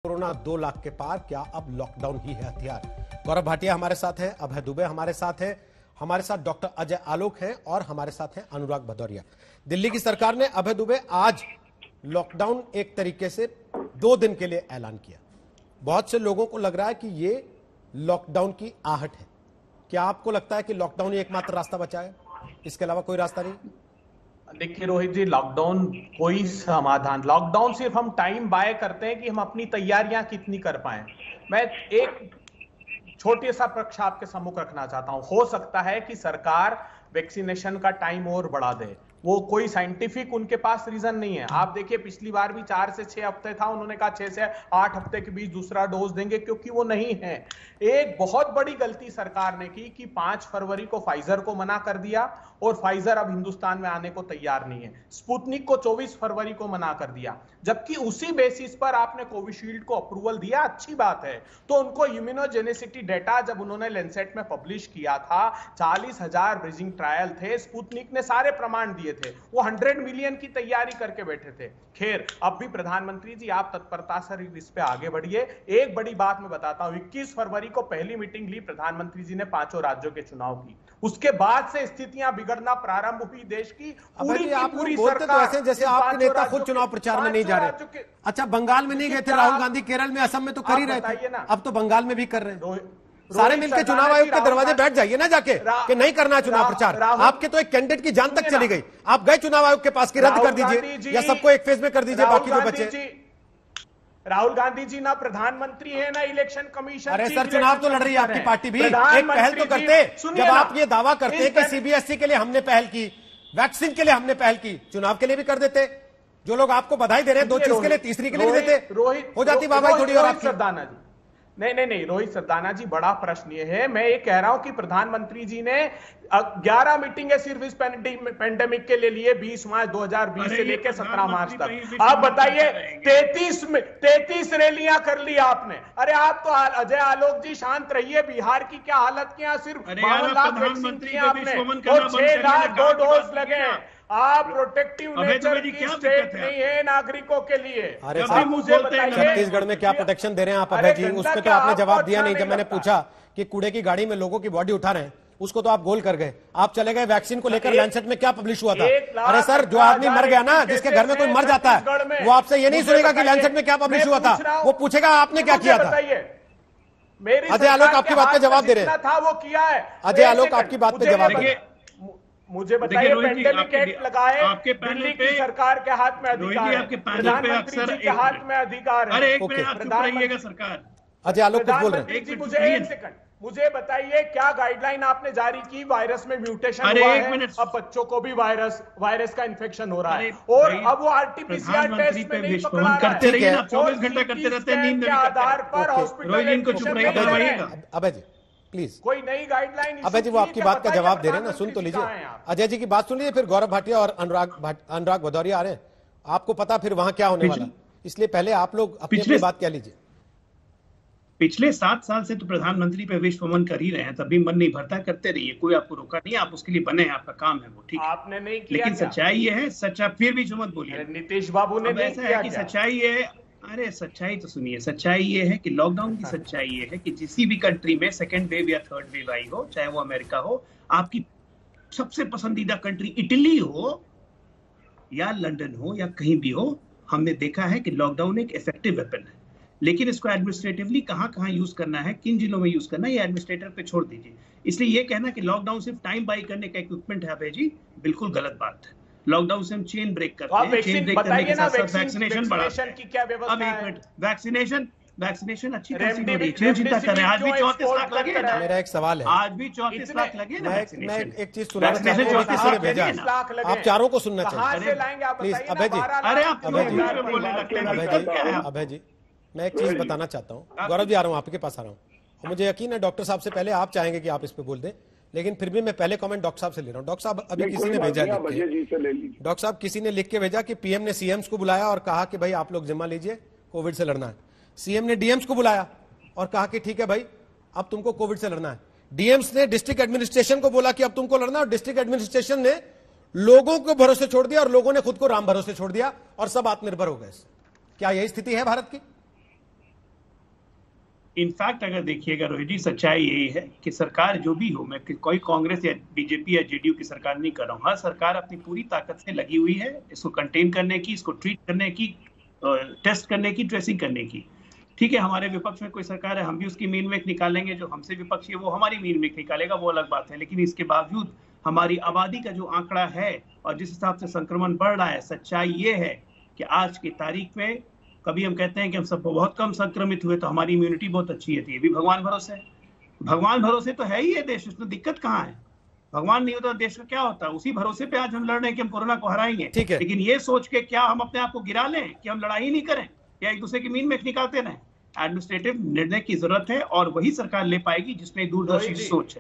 Corona 2 lakh के पार, क्या अब लॉकडाउन ही है हथियार? गौरव भाटिया हमारे साथ हैं, अभय दुबे हमारे साथ हैं, हमारे साथ डॉक्टर अजय आलोक हैं और हमारे साथ हैं अनुराग भदौरिया। दिल्ली की सरकार ने, अभय दुबे, आज लॉकडाउन एक तरीके से 2 दिन के लिए ऐलान किया। बहुत से लोगों को लग रहा है कि ये लॉकडाउन की आहट है। क्या आपको लगता है कि लॉकडाउन ही एकमात्र रास्ता बचा है, इसके अलावा कोई रास्ता नहीं? देखिए रोहित जी, लॉकडाउन कोई समाधान, लॉकडाउन सिर्फ हम टाइम बाय करते हैं कि हम अपनी तैयारियां कितनी कर पाए। मैं एक छोटे सा पक्ष आपके सम्मुख रखना चाहता हूं। हो सकता है कि सरकार वैक्सीनेशन का टाइम और बढ़ा दे, वो कोई साइंटिफिक उनके पास रीजन नहीं है। आप देखिए, पिछली बार भी 4 से 6 हफ्ते था, उन्होंने कहा 6 से 8 हफ्ते के बीच दूसरा डोज देंगे, क्योंकि वो नहीं है। एक बहुत बड़ी गलती सरकार ने की कि 5 फरवरी को फाइजर को मना कर दिया और फाइजर अब हिंदुस्तान में आने को तैयार नहीं है। स्पुतनिक को 24 फरवरी को मना कर दिया, जबकि उसी बेसिस पर आपने कोविशील्ड को अप्रूवल दिया, अच्छी बात है। तो उनको इम्यूनोजेनिसिटी डेटा जब उन्होंने लेंसेट में पब्लिश किया था, 40,000 ब्रिजिंग ट्रायल थे, स्पुतनिक ने सारे प्रमाण दिए थे, वो 100 मिलियन की तैयारी करके बैठे थे। खैर, अब भी प्रधानमंत्री जी आप तत्परता से इस पे आगे बढ़िए। एक बड़ी बात मैं बताता हूं, 21 फरवरी को पहली मीटिंग ली प्रधानमंत्री जी ने 5 राज्यों के चुनाव की। उसके बाद से स्थितियां बिगड़ना प्रारंभ हुई देश की। पूरी बोलते तो ऐसे जैसे आपके नेता खुद चुनाव प्रचार में नहीं जा रहे। अच्छा, बंगाल में नहीं गए थे राहुल गांधी, केरल में, असम में तो कर ही रहे थे, अब तो बंगाल में भी कर रहे हैं। सारे मिलकर चुनाव आयोग के दरवाजे बैठ जाइए ना जाके कि नहीं करना चुनाव प्रचार। आपके तो एक कैंडिडेट की जान तक चली गई। आप गए चुनाव आयोग के पास कि रद्द कर दीजिए या सबको एक फेज में कर दीजिए, बाकी जो बचे। राहुल गांधी जी ना प्रधानमंत्री है ना इलेक्शन कमीशन। अरे सर, चुनाव तो लड़ रही है आपकी पार्टी भी, एक पहल तो करते। जब आप ये दावा करते हैं कि सीबीएसई के लिए हमने पहल की, वैक्सीन के लिए हमने पहल की, चुनाव के लिए भी कर देते। जो लोग आपको बधाई दे रहे हैं 2 चीज के लिए, तीसरी के लिए भी देते, हो जाती बाबा थोड़ी। और आपकी सरदाना जी, नहीं रोहित सरदाना जी, बड़ा प्रश्न ये है। मैं ये कह रहा हूं कि प्रधानमंत्री जी ने 11 मीटिंगें सिर्फ इस पेंडेमिक के लिए लिए, 20 मार्च 2020 से लेकर 17 मार्च तक। आप बताइए, 33 रैलियां कर ली आपने। अरे आप तो अजय आलोक जी शांत रहिए। बिहार की क्या हालत किया, सिर्फ 52 लाख वैक्सीन की आपने और 6 लाख 2 डोज लगे। आप प्रोटेक्टिव नेचर की स्टेट नहीं है नागरिकों के लिए। अरे मुझे बताइए, छत्तीसगढ़ में क्या प्रोटेक्शन दे रहे हैं आप अभय जी? उस पर तो आपने जवाब दिया नहीं। जब मैंने पूछा कि कूड़े की गाड़ी में लोगों की बॉडी उठा रहे हैं, उसको तो आप गोल कर गए। आप चले गए वैक्सीन को लेकर, लैंसेट में क्या पब्लिश हुआ था? अरे सर, जो आदमी मर गया ना, जिसके घर में कोई मर जाता है, वो आपसे ये नहीं सुनेगा कि लैंसेट में क्या पब्लिश हुआ था, वो पूछेगा आपने क्या किया था। अजय आलोक आपकी बात पे जवाब दे रहे हैं। था वो किया है। अजय आलोक आपकी बात पे जवाब दे। मुझे बताइए, पेंडेमिक एक्ट लगाए, दिल्ली की सरकार के हाथ में अधिकार है, प्रधानमंत्री जी के हाथ में अधिकार है। अरे एक मिनट आप चुप रहिएगा सरकार। अजय आलोक कुछ बोल रहे हैं। मुझे 1 सेकंड, मुझे बताइए क्या गाइडलाइन आपने जारी की? वायरस में म्यूटेशन हुआ है, अब बच्चों को भी वायरस का इन्फेक्शन हो रहा है, और अब वो आरटीपीसीआर टेस्ट में नहीं पकड़ा करते रहिए ना, 24 घंटा करते रहते हैं, नींद के आधार पर हॉस्पिटल इनको चुप रहिएगा। अभय जी प्लीज, कोई नई गाइडलाइन। अभय जी वो आपकी बात का जवाब दे रहे हैं ना, सुन तो लीजिए। अजय जी की बात सुन लीजिए, फिर गौरव भाटिया और अनुराग भदौरिया आ रहे हैं। आपको पता फिर वहां क्या होने वाला, इसलिए पहले आप लोग अपनी बात क्या लीजिए। पिछले 7 साल से तो प्रधानमंत्री पे विश्व वमन कर ही रहे हैं, तभी मन नहीं भरता, करते रहिए, कोई आपको रोका नहीं, आप उसके लिए बने हैं, आपका काम है वो, ठीक है। आपने नहीं किया, लेकिन सच्चाई ये है, सच्चा फिर भी मत बोलिए। नीतीश बाबू ने ऐसा है कि सच्चाई है, अरे सच्चाई तो सुनिए, सच्चाई ये है कि लॉकडाउन की सच्चाई ये है कि किसी भी कंट्री में सेकेंड वेव या थर्ड वेव आई हो, चाहे वो अमेरिका हो, आपकी सबसे पसंदीदा कंट्री इटली हो या लंदन हो या कहीं भी हो, हमने देखा है कि लॉकडाउन एक इफेक्टिव वेपन है। लेकिन इसको एडमिनिस्ट्रेटिवली कहां यूज करना है, किन जिलों में यूज करना है, ये एडमिनिस्ट्रेटर पे छोड़ दीजिए। इसलिए ये कहना कि लॉकडाउन सिर्फ टाइम बाई करने का इक्विपमेंट है अभय जी, बिल्कुल गलत बात है। लॉकडाउन से हम चेन ब्रेक करते हैं, चेन ब्रेक करने के साथ साथ वैक्सीनेशन बढ़ाते हैं। की क्या व्यवस्था है? अब एक मिनट, वैक्सीनेशन अच्छी खासी हो रही है, चिंता कर रहे हैं। आज भी 34 लाख लगे ना। मेरा एक सवाल है, आज भी 34 लाख लगे ना। मैं एक चीज सुनाना चाहता हूं, किसी ने भेजा, आप चारों को सुनना चाहिए प्लीज। अभय जी, अरे आप बोलने लगते हैं। अभय जी, मैं एक चीज बताना चाहता हूँ। गौरव जी आ रहा हूँ, आपके पास आ रहा हूँ। मुझे यकीन है डॉक्टर साहब से पहले आप चाहेंगे कि आप इस पे बोल दें, लेकिन फिर भी मैं पहले कमेंट डॉक्टर साहब से ले रहा हूँ। डॉक्टर साहब, अभी किसी ने भेजा लिख के, डॉक्टर साहब किसी ने लिख के भेजा कि पीएम ने सीएम्स को बुलाया और कहा कि भाई आप लोग जिम्मा लीजिए, कोविड से लड़ना है। सीएम ने डीएम्स को बुलाया और कहा कि ठीक है भाई, अब तुमको कोविड से लड़ना है। डीएम्स ने डिस्ट्रिक्ट एडमिनिस्ट्रेशन को बोला कि अब तुमको लड़ना है, और डिस्ट्रिक्ट एडमिनिस्ट्रेशन ने लोगों को भरोसे छोड़ दिया और लोगों ने खुद को राम भरोसे छोड़ दिया और सब आत्मनिर्भर हो गए। क्या यही स्थिति है भारत की? इनफैक्ट अगर देखिएगा रोहित जी, सच्चाई यही है कि सरकार जो भी हो, मैं कोई कांग्रेस या बीजेपी या जेडीयू की सरकार नहीं कर रहा हूँ, हर सरकार अपनी पूरी ताकत से लगी हुई है इसको कंटेन करने की, इसको ट्रीट करने की, टेस्ट करने की, ट्रेसिंग करने की। ठीक है, हमारे विपक्ष में कोई सरकार है, हम भी उसकी मीन मेक निकालेंगे, जो हमसे विपक्षी है वो हमारी मीन मेक निकालेगा, वो अलग बात है। लेकिन इसके बावजूद हमारी आबादी का जो आंकड़ा है और जिस हिसाब से संक्रमण बढ़ रहा है, सच्चाई ये है कि आज की तारीख में, कभी हम कहते हैं कि हम सब बहुत कम संक्रमित हुए तो हमारी इम्यूनिटी बहुत अच्छी है, ये भी भगवान भरोसे है। भगवान भरोसे तो है ही है देश, उसमें दिक्कत कहाँ है? भगवान नहीं होता देश का क्या होता? उसी भरोसे पे आज हम लड़ रहे हैं कि हम कोरोना को हराएंगे। लेकिन ये सोच के क्या हम अपने आप को गिरा लें कि हम लड़ाई ही नहीं करें या एक दूसरे की मीन मेक निकालते रहें? एडमिनिस्ट्रेटिव निर्णय की जरूरत है और वही सरकार ले पाएगी जिसमें दूरदर्शी सोच है।